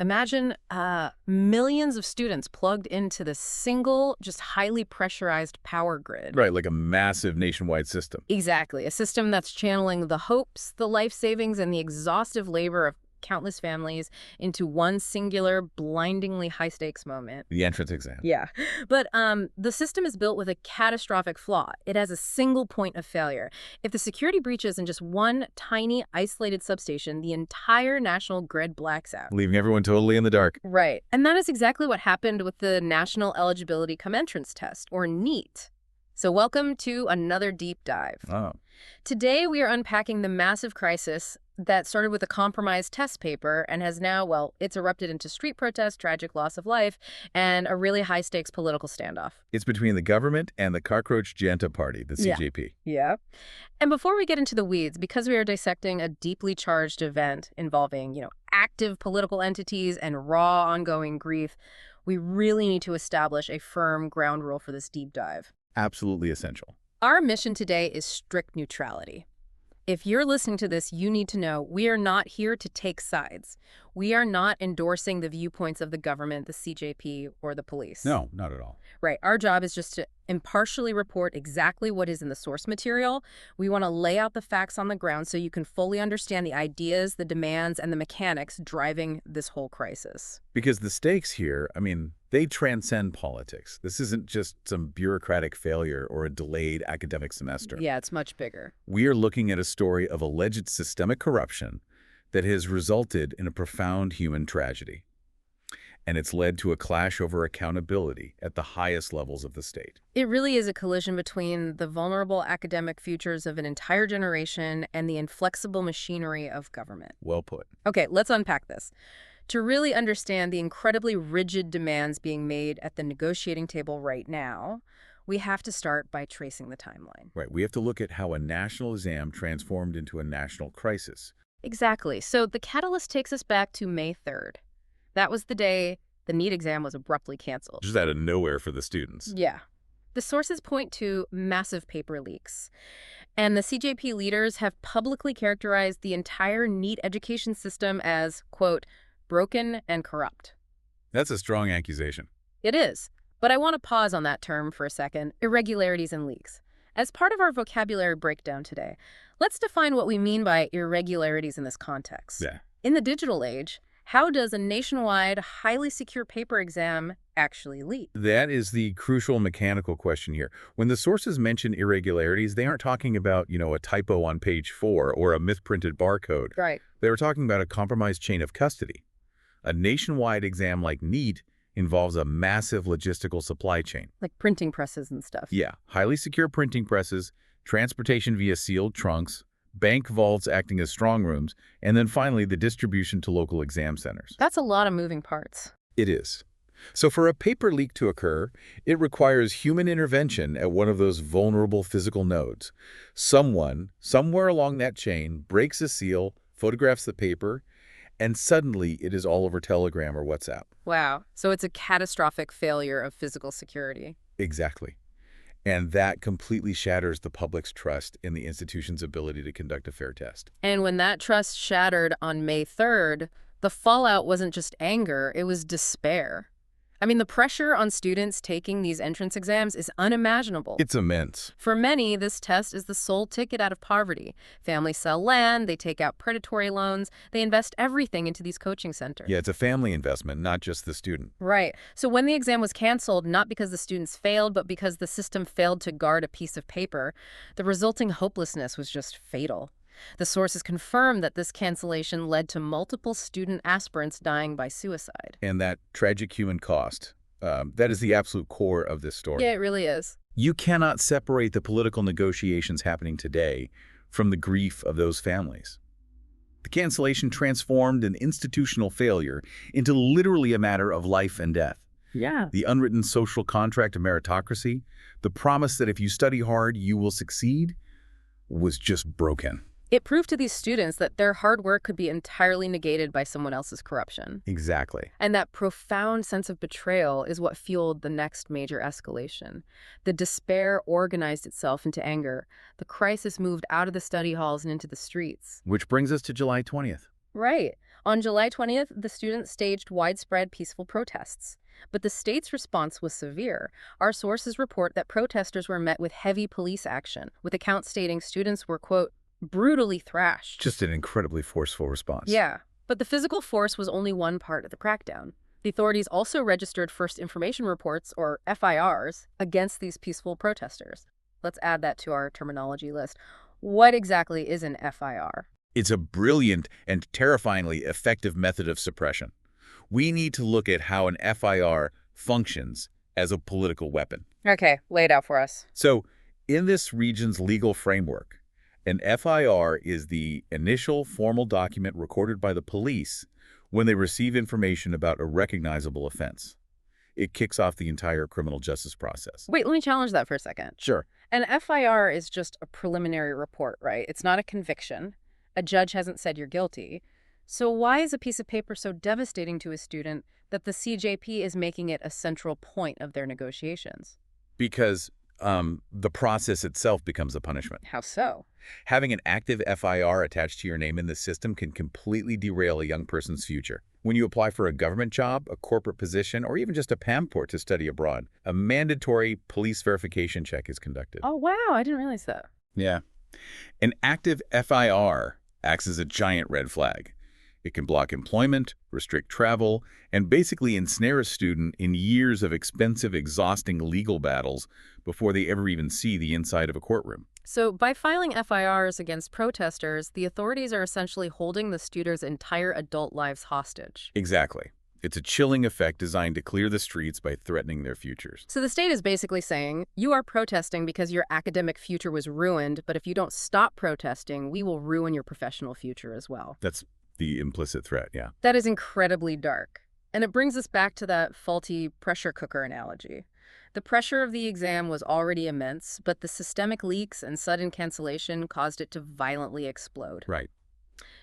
Imagine millions of students plugged into this single, just highly pressurized power grid. Right, like a massive nationwide system. Exactly. A system that's channeling the hopes, the life savings, and the exhaustive labor of countless families into one singular, blindingly high-stakes moment. The entrance exam. Yeah. But the system is built with a catastrophic flaw. It has a single point of failure. If the security breaches in just one tiny, isolated substation, the entire national grid blacks out. Leaving everyone totally in the dark. Right. And that is exactly what happened with the National Eligibility Come Entrance Test, or NEET. So welcome to another deep dive. Oh. Today, we are unpacking the massive crisis that started with a compromised test paper and has now, well, it's erupted into street protests, tragic loss of life, and a really high-stakes political standoff. It's between the government and the Cockroach Janta Party, the CJP. Yeah. And before we get into the weeds, because we are dissecting a deeply charged event involving, active political entities and raw ongoing grief, we really need to establish a firm ground rule for this deep dive. Absolutely essential. Our mission today is strict neutrality. If you're listening to this, you need to know we are not here to take sides. We are not endorsing the viewpoints of the government, the CJP, or the police. No, not at all. Right. Our job is just to impartially report exactly what is in the source material. We want to lay out the facts on the ground so you can fully understand the ideas, the demands, and the mechanics driving this whole crisis. Because the stakes here, they transcend politics. This isn't just some bureaucratic failure or a delayed academic semester. Yeah, it's much bigger. We are looking at a story of alleged systemic corruption that has resulted in a profound human tragedy. And it's led to a clash over accountability at the highest levels of the state. It really is a collision between the vulnerable academic futures of an entire generation and the inflexible machinery of government. Well put. Okay, let's unpack this. To really understand the incredibly rigid demands being made at the negotiating table right now, we have to start by tracing the timeline. Right. We have to look at how a national exam transformed into a national crisis. Exactly. So the catalyst takes us back to May 3rd. That was the day the NEET exam was abruptly canceled. Just out of nowhere for the students. Yeah. The sources point to massive paper leaks. And the CJP leaders have publicly characterized the entire NEET education system as, quote, broken and corrupt. That's a strong accusation. It is. But I want to pause on that term for a second, irregularities and leaks. As part of our vocabulary breakdown today, let's define what we mean by irregularities in this context. Yeah. In the digital age, how does a nationwide, highly secure paper exam actually leak? That is the crucial mechanical question here. When the sources mention irregularities, they aren't talking about, a typo on page 4 or a myth-printed barcode. Right. They were talking about a compromised chain of custody. A nationwide exam like NEET involves a massive logistical supply chain. Like printing presses and stuff. Yeah, highly secure printing presses, transportation via sealed trunks, bank vaults acting as strong rooms, and then finally the distribution to local exam centers. That's a lot of moving parts. It is. So for a paper leak to occur, it requires human intervention at one of those vulnerable physical nodes. Someone, somewhere along that chain, breaks a seal, photographs the paper, and suddenly it is all over Telegram or WhatsApp. Wow. So it's a catastrophic failure of physical security. Exactly. And that completely shatters the public's trust in the institution's ability to conduct a fair test. And when that trust shattered on May 3rd, the fallout wasn't just anger, it was despair. The pressure on students taking these entrance exams is unimaginable. It's immense. For many, this test is the sole ticket out of poverty. Families sell land, they take out predatory loans, they invest everything into these coaching centers. Yeah, it's a family investment, not just the student. Right. So when the exam was canceled, not because the students failed, but because the system failed to guard a piece of paper, the resulting hopelessness was just fatal. The sources confirmed that this cancellation led to multiple student aspirants dying by suicide. And that tragic human cost, that is the absolute core of this story. Yeah, it really is. You cannot separate the political negotiations happening today from the grief of those families. The cancellation transformed an institutional failure into literally a matter of life and death. Yeah. The unwritten social contract of meritocracy, the promise that if you study hard, you will succeed, was just broken. It proved to these students that their hard work could be entirely negated by someone else's corruption. Exactly. And that profound sense of betrayal is what fueled the next major escalation. The despair organized itself into anger. The crisis moved out of the study halls and into the streets. Which brings us to July 20th. Right. On July 20th, the students staged widespread peaceful protests. But the state's response was severe. Our sources report that protesters were met with heavy police action, with accounts stating students were, quote, brutally thrashed. Just an incredibly forceful response. Yeah, but the physical force was only one part of the crackdown. The authorities also registered first information reports, or FIRs, against these peaceful protesters. Let's add that to our terminology list. What exactly is an FIR? It's a brilliant and terrifyingly effective method of suppression. We need to look at how an FIR functions as a political weapon. Okay, lay it out for us. So, in this region's legal framework, an FIR is the initial formal document recorded by the police when they receive information about a recognizable offense. It kicks off the entire criminal justice process. Wait, let me challenge that for a second. Sure. An FIR is just a preliminary report, right? It's not a conviction. A judge hasn't said you're guilty. So why is a piece of paper so devastating to a student that the CJP is making it a central point of their negotiations? Because the process itself becomes a punishment. How so? Having an active FIR attached to your name in the system can completely derail a young person's future. When you apply for a government job, a corporate position, or even just a passport to study abroad, a mandatory police verification check is conducted. Oh, wow, I didn't realize that. Yeah. An active FIR acts as a giant red flag. It can block employment, restrict travel, and basically ensnare a student in years of expensive, exhausting legal battles before they ever even see the inside of a courtroom. So by filing FIRs against protesters, the authorities are essentially holding the students' entire adult lives hostage. Exactly. It's a chilling effect designed to clear the streets by threatening their futures. So the state is basically saying, you are protesting because your academic future was ruined, but if you don't stop protesting, we will ruin your professional future as well. That's the implicit threat, yeah. That is incredibly dark. And it brings us back to that faulty pressure cooker analogy. The pressure of the exam was already immense, but the systemic leaks and sudden cancellation caused it to violently explode. Right.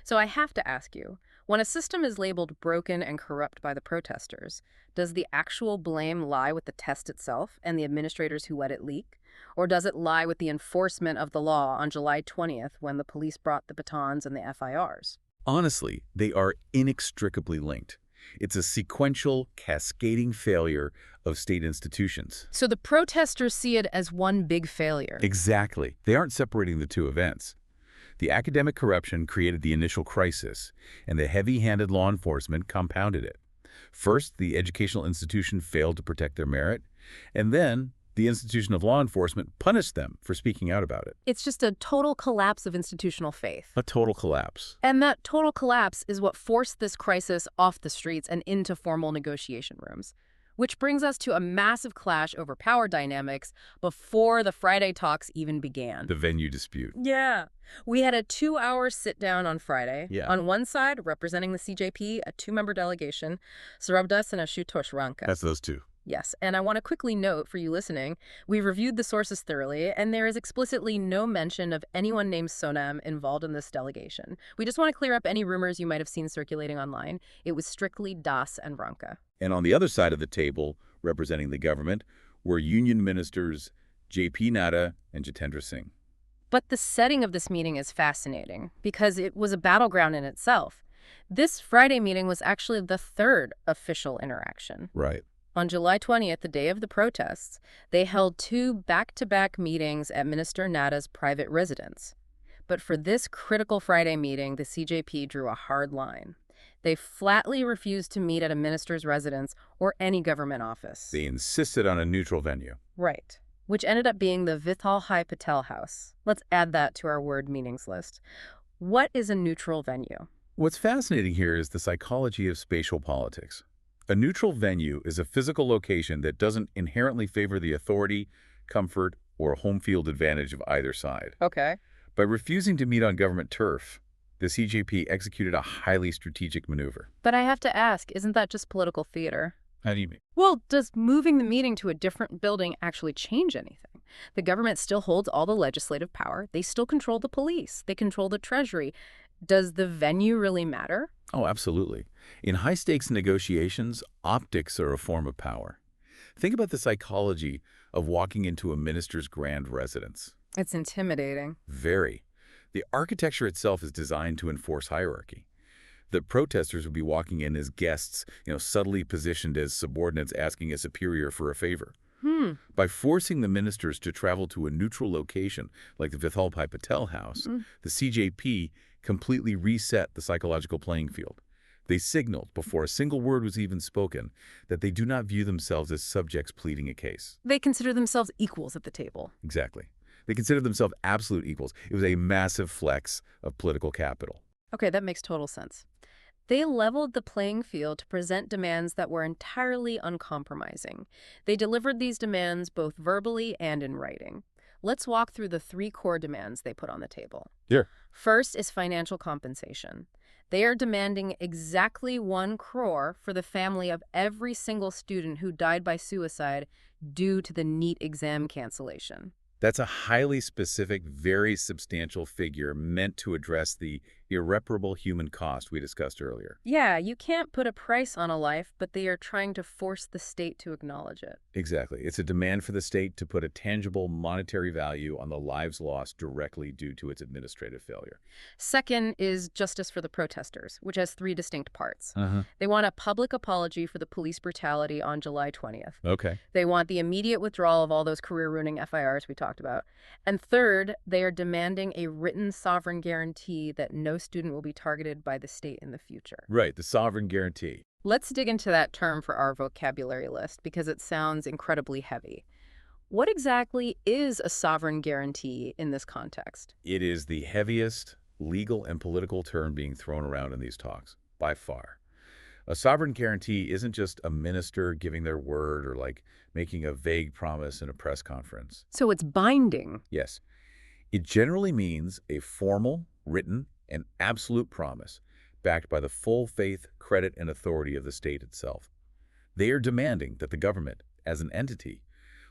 So I have to ask you, when a system is labeled broken and corrupt by the protesters, does the actual blame lie with the test itself and the administrators who let it leak? Or does it lie with the enforcement of the law on July 20th when the police brought the batons and the FIRs? Honestly, they are inextricably linked. It's a sequential, cascading failure of state institutions. So the protesters see it as one big failure. Exactly. They aren't separating the two events. The academic corruption created the initial crisis, and the heavy-handed law enforcement compounded it. First, the educational institution failed to protect their merit, and then the institution of law enforcement punished them for speaking out about it. It's just a total collapse of institutional faith. A total collapse. And that total collapse is what forced this crisis off the streets and into formal negotiation rooms. Which brings us to a massive clash over power dynamics before the Friday talks even began. The venue dispute. Yeah. We had a 2-hour sit-down on Friday. Yeah. On one side, representing the CJP, a 2-member delegation, Sarabdas and Ashutosh Ranka. That's those two. Yes, and I want to quickly note for you listening, we reviewed the sources thoroughly, and there is explicitly no mention of anyone named Sonam involved in this delegation. We just want to clear up any rumors you might have seen circulating online. It was strictly Das and Ranka. And on the other side of the table, representing the government, were union ministers J.P. Nadda and Jitendra Singh. But the setting of this meeting is fascinating because it was a battleground in itself. This Friday meeting was actually the third official interaction. Right. On July 20th, the day of the protests, they held 2 back-to-back meetings at Minister Nadda's private residence. But for this critical Friday meeting, the CJP drew a hard line. They flatly refused to meet at a minister's residence or any government office. They insisted on a neutral venue. Right. Which ended up being the Vithal Bhai Patel House. Let's add that to our word meanings list. What is a neutral venue? What's fascinating here is the psychology of spatial politics. A neutral venue is a physical location that doesn't inherently favor the authority, comfort, or home field advantage of either side. Okay. By refusing to meet on government turf, the CJP executed a highly strategic maneuver. But I have to ask, isn't that just political theater? How do you mean? Well, does moving the meeting to a different building actually change anything? The government still holds all the legislative power. They still control the police. They control the treasury. Does the venue really matter? Oh, absolutely. In high-stakes negotiations, optics are a form of power. Think about the psychology of walking into a minister's grand residence. It's intimidating. Very. The architecture itself is designed to enforce hierarchy. The protesters would be walking in as guests, subtly positioned as subordinates asking a superior for a favor. Hmm. By forcing the ministers to travel to a neutral location, like the Vithalbhai Patel House, Mm. the CJP completely reset the psychological playing field. They signaled, before a single word was even spoken, that they do not view themselves as subjects pleading a case. They consider themselves equals at the table. Exactly. They considered themselves absolute equals. It was a massive flex of political capital. Okay, that makes total sense. They leveled the playing field to present demands that were entirely uncompromising. They delivered these demands both verbally and in writing. Let's walk through the three core demands they put on the table. Here. First is financial compensation. They are demanding exactly 1 crore for the family of every single student who died by suicide due to the NEET exam cancellation. That's a highly specific, very substantial figure meant to address the irreparable human cost we discussed earlier. Yeah, you can't put a price on a life, but they are trying to force the state to acknowledge it. Exactly. It's a demand for the state to put a tangible monetary value on the lives lost directly due to its administrative failure. Second is justice for the protesters, which has 3 distinct parts. Uh-huh. They want a public apology for the police brutality on July 20th. Okay. They want the immediate withdrawal of all those career-ruining FIRs we talked about. And third, they are demanding a written sovereign guarantee that no student will be targeted by the state in the future. Right, the sovereign guarantee. Let's dig into that term for our vocabulary list because it sounds incredibly heavy. What exactly is a sovereign guarantee in this context? It is the heaviest legal and political term being thrown around in these talks, by far. A sovereign guarantee isn't just a minister giving their word or like making a vague promise in a press conference. So it's binding. Yes, it generally means a formal, written, and absolute promise backed by the full faith, credit, and authority of the state itself. They are demanding that the government, as an entity,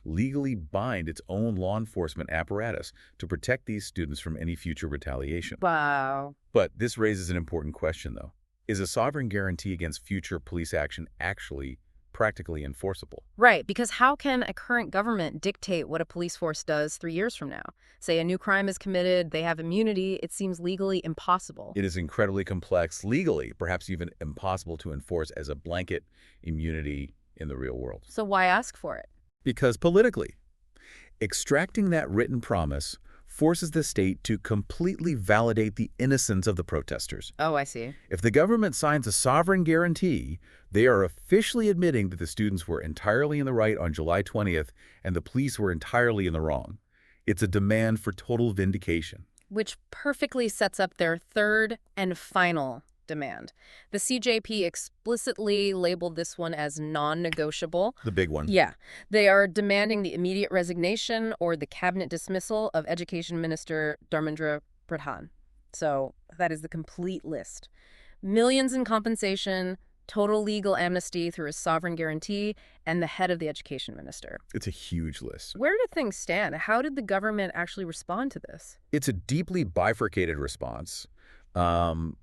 legally bind its own law enforcement apparatus to protect these students from any future retaliation. Wow. But this raises an important question, though. Is a sovereign guarantee against future police action actually practically enforceable? Right, because how can a current government dictate what a police force does 3 years from now? Say a new crime is committed, they have immunity, it seems legally impossible. It is incredibly complex legally, perhaps even impossible to enforce as a blanket immunity in the real world. So why ask for it? Because politically, extracting that written promise forces the state to completely validate the innocence of the protesters. Oh, I see. If the government signs a sovereign guarantee, they are officially admitting that the students were entirely in the right on July 20th and the police were entirely in the wrong. It's a demand for total vindication. Which perfectly sets up their third and final demand. The CJP explicitly labeled this one as non-negotiable. The big one. Yeah. They are demanding the immediate resignation or the cabinet dismissal of Education Minister Dharmendra Pradhan. So that is the complete list. Millions in compensation, total legal amnesty through a sovereign guarantee, and the head of the education minister. It's a huge list. Where do things stand? How did the government actually respond to this? It's a deeply bifurcated response,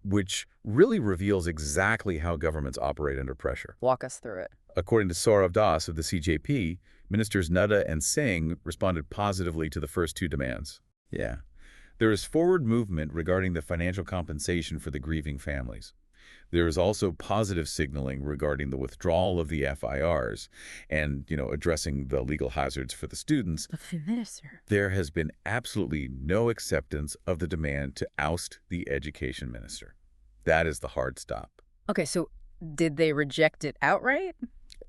which really reveals exactly how governments operate under pressure. Walk us through it. According to Saurav Das of the CJP, Ministers Nudda and Singh responded positively to the first 2 demands. Yeah. There is forward movement regarding the financial compensation for the grieving families. There is also positive signaling regarding the withdrawal of the FIRs and, addressing the legal hazards for the students. The minister. There has been absolutely no acceptance of the demand to oust the education minister. That is the hard stop. Okay, so did they reject it outright?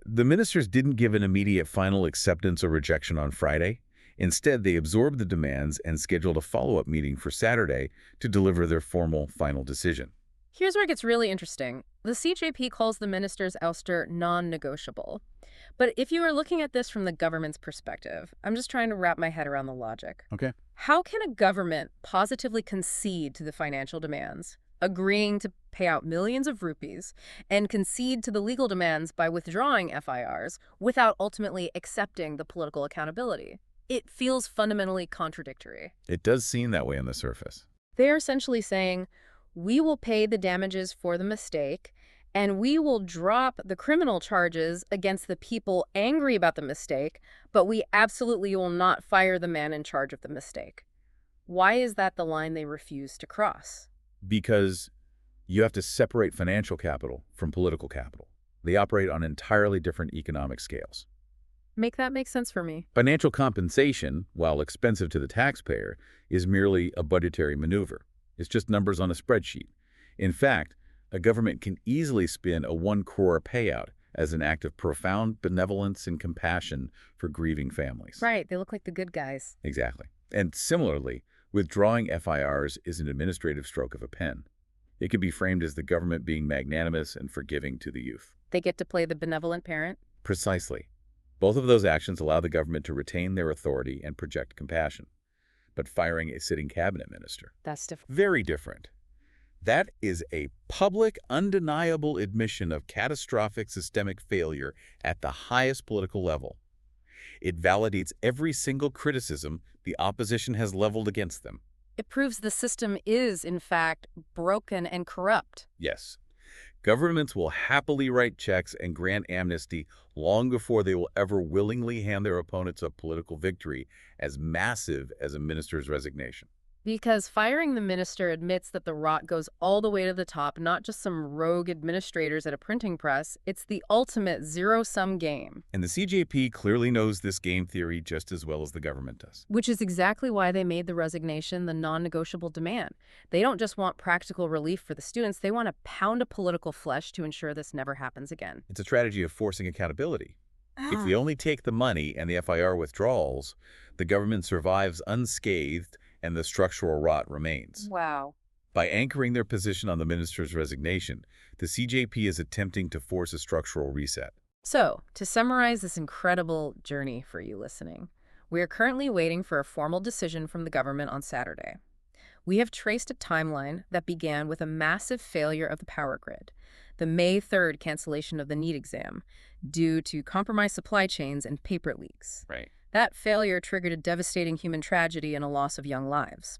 The ministers didn't give an immediate final acceptance or rejection on Friday. Instead, they absorbed the demands and scheduled a follow-up meeting for Saturday to deliver their formal final decision. Here's where it gets really interesting. The CJP calls the minister's ouster non-negotiable. But if you are looking at this from the government's perspective, I'm just trying to wrap my head around the logic. Okay. How can a government positively concede to the financial demands, agreeing to pay out millions of rupees, and concede to the legal demands by withdrawing FIRs without ultimately accepting the political accountability? It feels fundamentally contradictory. It does seem that way on the surface. They're essentially saying, we will pay the damages for the mistake, and we will drop the criminal charges against the people angry about the mistake, but we absolutely will not fire the man in charge of the mistake. Why is that the line they refuse to cross? Because You have to separate financial capital from political capital. They operate on entirely different economic scales. Make that make sense for me. Financial compensation, while expensive to the taxpayer, is merely a budgetary maneuver. It's just numbers on a spreadsheet. In fact, a government can easily spin a 1 crore payout as an act of profound benevolence and compassion for grieving families. Right, they look like the good guys. Exactly. And similarly, withdrawing FIRs is an administrative stroke of a pen. It can be framed as the government being magnanimous and forgiving to the youth. They get to play the benevolent parent. Precisely. Both of those actions allow the government to retain their authority and project compassion. But firing a sitting cabinet minister, That's different. very different. That is a public, undeniable admission of catastrophic systemic failure at the highest political level. It validates every single criticism the opposition has leveled against them. It proves the system is, in fact, broken and corrupt. Yes, governments will happily write checks and grant amnesty long before they will ever willingly hand their opponents a political victory as massive as a minister's resignation. Because firing the minister admits that the rot goes all the way to the top, not just some rogue administrators at a printing press. It's the ultimate zero-sum game. And the CJP clearly knows this game theory just as well as the government does. Which is exactly why they made the resignation the non-negotiable demand. They don't just want practical relief for the students, they want a pound of political flesh to ensure this never happens again. It's a strategy of forcing accountability. If they only take the money and the FIR withdrawals, the government survives unscathed and the structural rot remains. Wow. By anchoring their position on the minister's resignation, the CJP is attempting to force a structural reset. So, to summarize this incredible journey for you listening, we are currently waiting for a formal decision from the government on Saturday. We have traced a timeline that began with a massive failure of the power grid, the May 3rd cancellation of the NEET exam, due to compromised supply chains and paper leaks. Right. That failure triggered a devastating human tragedy and a loss of young lives.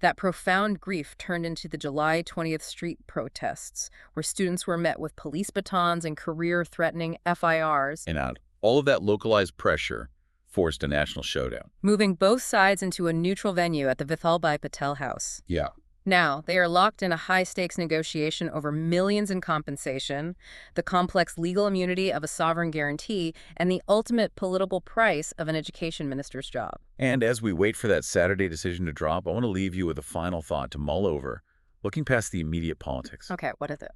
That profound grief turned into the July 20th street protests, where students were met with police batons and career-threatening FIRs, And out, all of that localized pressure forced a national showdown. moving both sides into a neutral venue at the Vithalbhai Patel House. Yeah. Now, they are locked in a high-stakes negotiation over millions in compensation, the complex legal immunity of a sovereign guarantee, and the ultimate political price of an education minister's job. And as we wait for that Saturday decision to drop, I want to leave you with a final thought to mull over, looking past the immediate politics. Okay, what is it?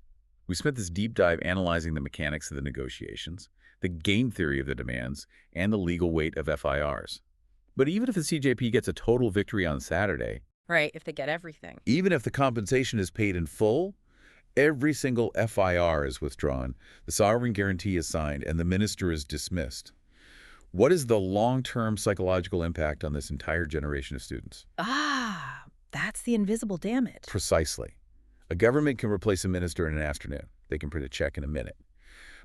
We spent this deep dive analyzing the mechanics of the negotiations, the game theory of the demands, and the legal weight of FIRs. But even if the CJP gets a total victory on Saturday, Right, if they get everything. even if the compensation is paid in full, every single FIR is withdrawn, the sovereign guarantee is signed, and the minister is dismissed. What is the long-term psychological impact on this entire generation of students? Ah, that's the invisible damage. Precisely. A government can replace a minister in an afternoon. They can print a check in a minute.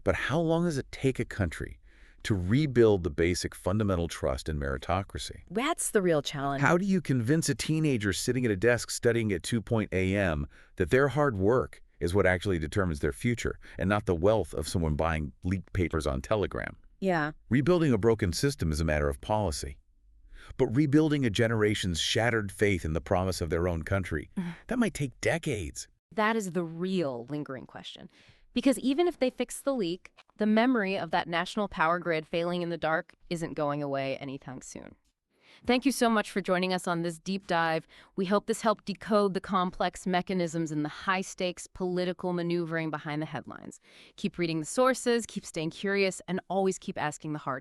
But how long does it take a country to rebuild the basic fundamental trust in meritocracy? That's the real challenge. How do you convince a teenager sitting at a desk studying at 2 a.m. that their hard work is what actually determines their future and not the wealth of someone buying leaked papers on Telegram? Yeah. Rebuilding a broken system is a matter of policy. But rebuilding a generation's shattered faith in the promise of their own country, that might take decades. That is the real lingering question. Because even if they fix the leak, the memory of that national power grid failing in the dark isn't going away anytime soon. Thank you so much for joining us on this deep dive. We hope this helped decode the complex mechanisms and the high-stakes political maneuvering behind the headlines. Keep reading the sources, keep staying curious, and always keep asking the hard